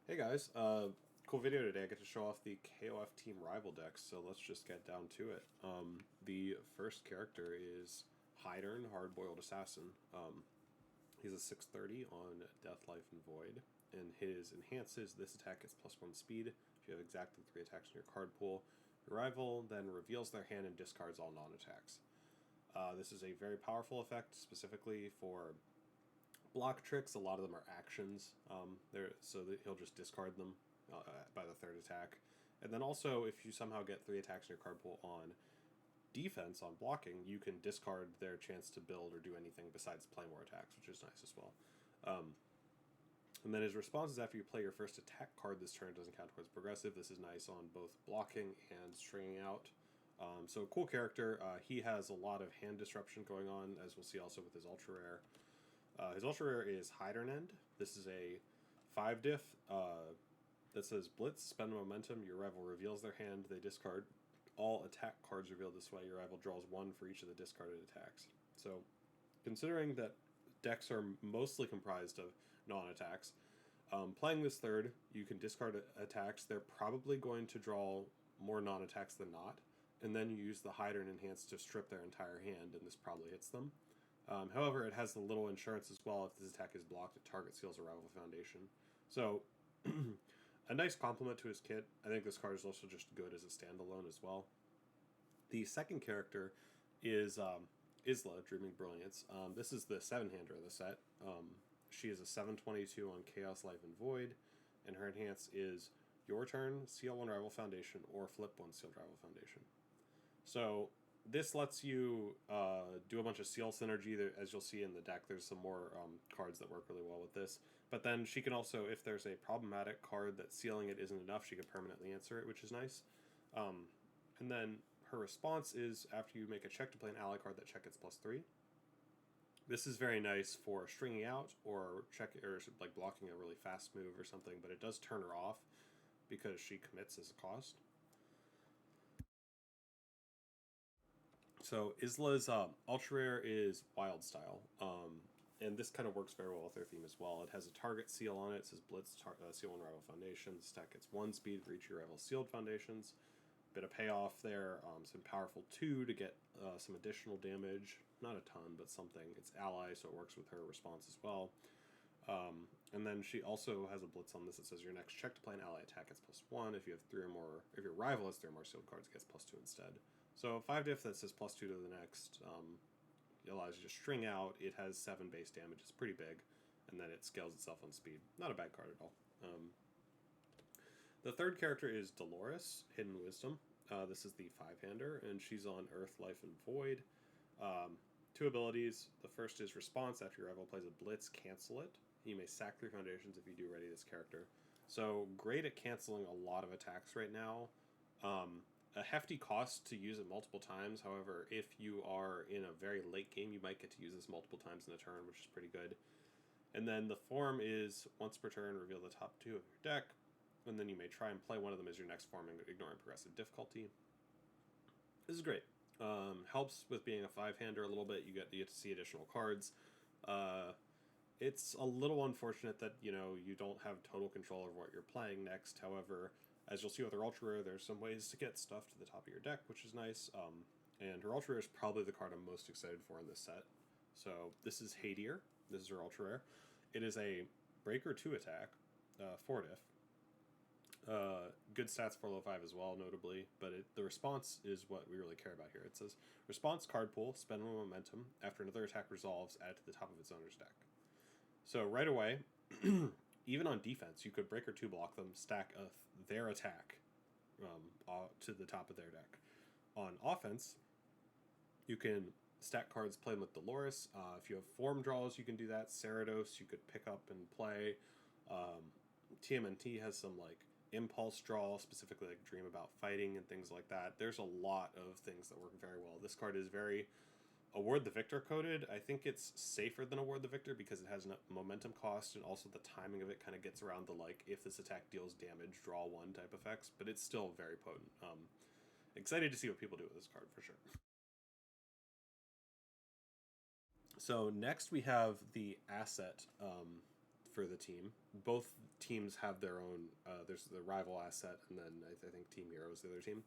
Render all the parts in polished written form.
Hey guys, cool video today. I get to show off the KOF team rival decks, so let's just get down to it. The first character is Hydern, Hard-Boiled Assassin. He's a 630 on Death, Life, and Void, and his enhances this attack gets +1 speed. If you have exactly 3 attacks in your card pool, your rival then reveals their hand and discards all non-attacks. This is a very powerful effect, specifically for block tricks. A lot of them are actions. So that he'll just discard them by the third attack. And then also, if you somehow get 3 attacks in your card pool on defense, on blocking, you can discard their chance to build or do anything besides play more attacks, which is nice as well. And then his response is after you play your first attack card this turn, it doesn't count towards progressive. This is nice on both blocking and stringing out. So cool character. He has a lot of hand disruption going on, as we'll see also with his ultra rare. His ultra rare is Hydernend. This is a 5 diff that says Blitz, spend momentum, your rival reveals their hand, they discard all attack cards revealed this way, your rival draws 1 for each of the discarded attacks. So, considering that decks are mostly comprised of non-attacks, playing this third, you can discard attacks. They're probably going to draw more non-attacks than not, and then you use the Hydern Enhance to strip their entire hand, and this probably hits them. However, it has the little insurance as well. If this attack is blocked, it target seals a rival foundation. So, a nice compliment to his kit. I think this card is also just good as a standalone as well. The second character is Isla, Dreaming Brilliance. This is the 7-hander of the set. She is a 722 on Chaos, Life, and Void, and her enhance is your turn, seal 1 rival foundation, or flip 1 sealed rival foundation. So, this lets you do a bunch of seal synergy. As you'll see in the deck, there's some more cards that work really well with this. But then she can also, if there's a problematic card that sealing it isn't enough, she can permanently answer it, which is nice. And then her response is after you make a check to play an ally card, that check gets +3. This is very nice for stringing out or like blocking a really fast move or something, but it does turn her off because she commits as a cost. So Isla's ultra rare is Wild Style, and this kind of works very well with their theme as well. It has a target seal on it. It says Blitz, seal 1 rival foundations. Stack gets 1 speed for each of your rival sealed foundations. Bit of payoff there. Some powerful 2 to get some additional damage. Not a ton, but something. It's ally, so it works with her response as well. And then she also has a blitz on this that says your next check to play an ally attack gets +1. If you have 3 or more, if your rival has 3 or more sealed cards, it gets +2 instead. So 5 diff that says +2 to the next allows you to string out. It has 7 base damage. It's pretty big, and then it scales itself on speed. Not a bad card at all. The third character is Dolores, Hidden Wisdom. This is the 5-hander, and she's on Earth, Life, and Void. 2 abilities. The first is Response. After your rival plays a Blitz, cancel it. You may sack 3 foundations if you do ready this character. So great at canceling a lot of attacks right now. A hefty cost to use it multiple times. However, if you are in a very late game, you might get to use this multiple times in a turn, which is pretty good. And then the form is once per turn, reveal the top 2 of your deck, and then you may try and play one of them as your next form, ignoring progressive difficulty. This is great. Helps with being a 5-hander a little bit. You get to see additional cards. It's a little unfortunate that you don't have total control over what you're playing next. However, as you'll see with her ultra rare, there's some ways to get stuff to the top of your deck, which is nice. And her ultra rare is probably the card I'm most excited for in this set. So this is Hadier. This is her ultra rare. It is a breaker 2 attack, 4 diff. Good stats for level 5 as well, notably, but the response is what we really care about here. It says, response card pool, spend 1 momentum. After another attack resolves, add it to the top of its owner's deck. So right away, even on defense, you could breaker 2 block them, stack their attack to the top of their deck. On offense, you can stack cards, play them with Dolores. If you have form draws, you can do that. Cerados, you could pick up and play. TMNT has some impulse draw, specifically Dream About Fighting and things like that. There's a lot of things that work very well. This card is very Award the Victor coded. I think it's safer than Award the Victor because it has a momentum cost, and also the timing of it kind of gets around the if this attack deals damage, draw 1 type effects, but it's still very potent. Excited to see what people do with this card for sure. So next we have the asset for the team. Both teams have their own. There's the rival asset, and then I think Team Hero is the other team.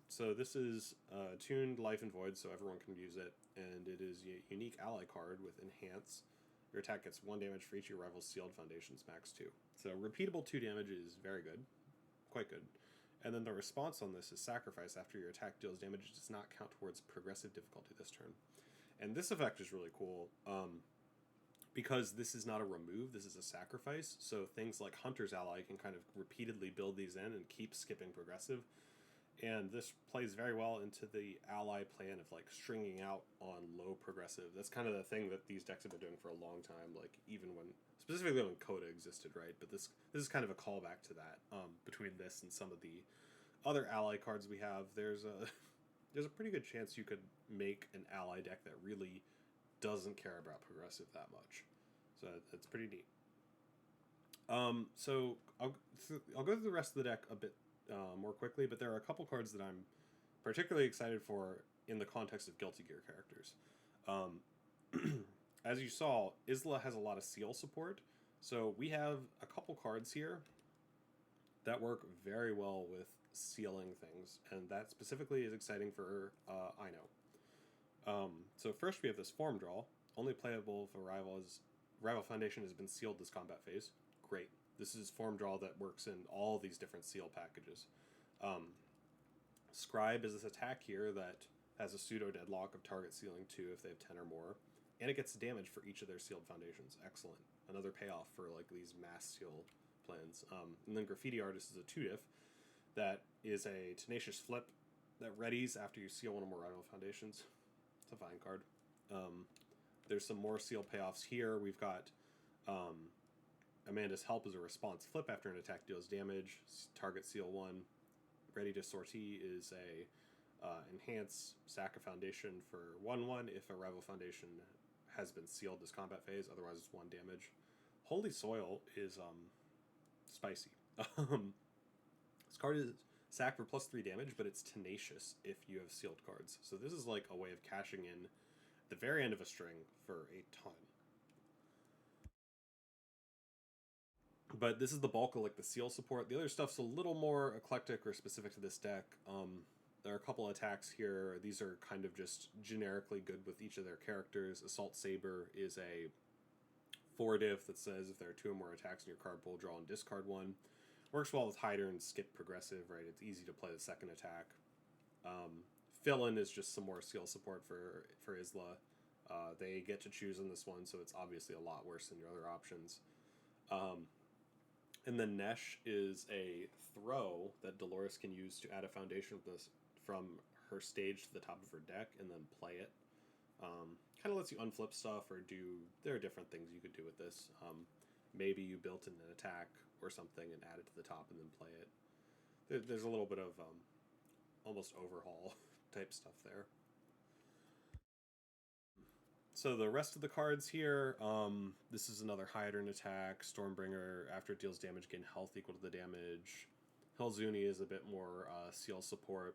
So this is tuned Life and Void, so everyone can use it, and it is a unique ally card with Enhance. Your attack gets 1 damage for each of your rival's sealed foundations, max 2. So repeatable 2 damage is very good, quite good. And then the response on this is Sacrifice. After your attack deals damage, it does not count towards progressive difficulty this turn. And this effect is really cool, because this is not a remove, this is a sacrifice. So things like Hunter's Ally can kind of repeatedly build these in and keep skipping progressive. And this plays very well into the ally plan of like stringing out on low progressive. That's kind of the thing that these decks have been doing for a long time, like even when, specifically when Coda existed, right? But this is kind of a callback to that, between this and some of the other ally cards we have. There's a pretty good chance you could make an ally deck that really doesn't care about progressive that much. So it's pretty neat. So I'll go through the rest of the deck a bit more quickly, but there are a couple cards that I'm particularly excited for in the context of Guilty Gear characters. As you saw, Isla has a lot of seal support, so we have a couple cards here that work very well with sealing things, and that specifically is exciting for Ino. So first we have this Form Draw, only playable if a rival foundation has been sealed this combat phase. Great. This is Form Draw that works in all these different seal packages. Scribe is this attack here that has a pseudo deadlock of target sealing 2 if they have 10 or more, and it gets damage for each of their sealed foundations. Excellent. Another payoff for like these mass seal plans. And then Graffiti Artist is a 2-diff that is a Tenacious Flip that readies after you seal one or more rival foundations. It's a fine card. There's some more seal payoffs here. We've got Amanda's Help is a response flip after an attack deals damage. Target seal 1. Ready to Sortie is a enhance sack a foundation for 1/1 if a rival foundation has been sealed this combat phase. Otherwise, it's 1 damage. Holy Soil is spicy. This card is sack for +3 damage, but it's tenacious if you have sealed cards. So this is like a way of cashing in the very end of a string for a ton. But this is the bulk of like the seal support. The other stuff's a little more eclectic or specific to this deck. There are a couple attacks here. These are kind of just generically good with each of their characters. Assault Saber is a 4-diff that says if there are 2 or more attacks in your card pool, draw and discard 1. Works well with Hider and Skip Progressive, right? It's easy to play the second attack. Fill-In is just some more seal support for Isla. They get to choose on this one, so it's obviously a lot worse than your other options. And then Nesh is a throw that Dolores can use to add a foundation from her stage to the top of her deck and then play it. Kind of lets you unflip stuff or there are different things you could do with this. Maybe you built in an attack or something and add it to the top and then play it. There's a little bit of almost overhaul type stuff there. So the rest of the cards here, this is another Hydran attack. Stormbringer, after it deals damage, gain health equal to the damage. Hilzuni is a bit more seal support,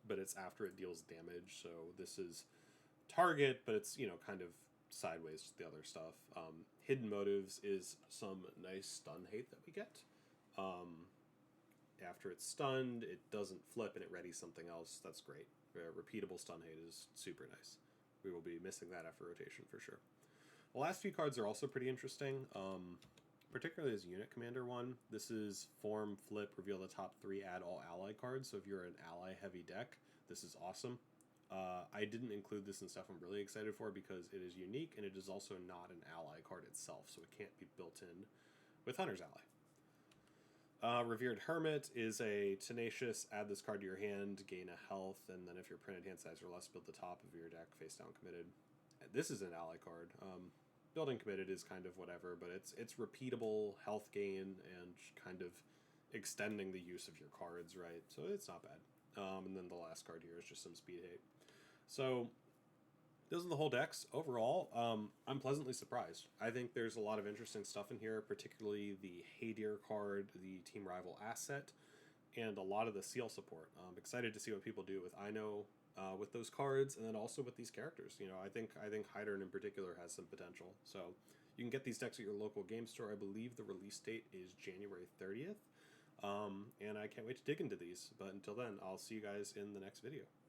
but it's after it deals damage. So this is target, but it's, kind of sideways to the other stuff. Hidden Motives is some nice stun hate that we get. After it's stunned, it doesn't flip and it readies something else. That's great. Repeatable stun hate is super nice. We will be missing that after rotation for sure. The last few cards are also pretty interesting, particularly as Unit Commander one. This is Form, Flip, reveal the top 3, add all ally cards. So if you're an ally-heavy deck, this is awesome. I didn't include this in stuff I'm really excited for because it is unique and it is also not an ally card itself, so it can't be built in with Hunter's Ally. Revered Hermit is a tenacious, add this card to your hand, gain a health, and then if your printed hand size or less, build the top of your deck face down committed. This is an ally card. Building committed is kind of whatever, but it's repeatable health gain and kind of extending the use of your cards, right? So it's not bad. And then the last card here is just some speed hate. So those are the whole decks. Overall, I'm pleasantly surprised. I think there's a lot of interesting stuff in here, particularly the Haydir card, the Team Rival asset, and a lot of the seal support. I'm excited to see what people do with Ino with those cards, and then also with these characters. I think Hydran in particular has some potential. So You can get these decks at your local game store. I believe the release date is January 30th. And I can't wait to dig into these. But until then, I'll see you guys in the next video.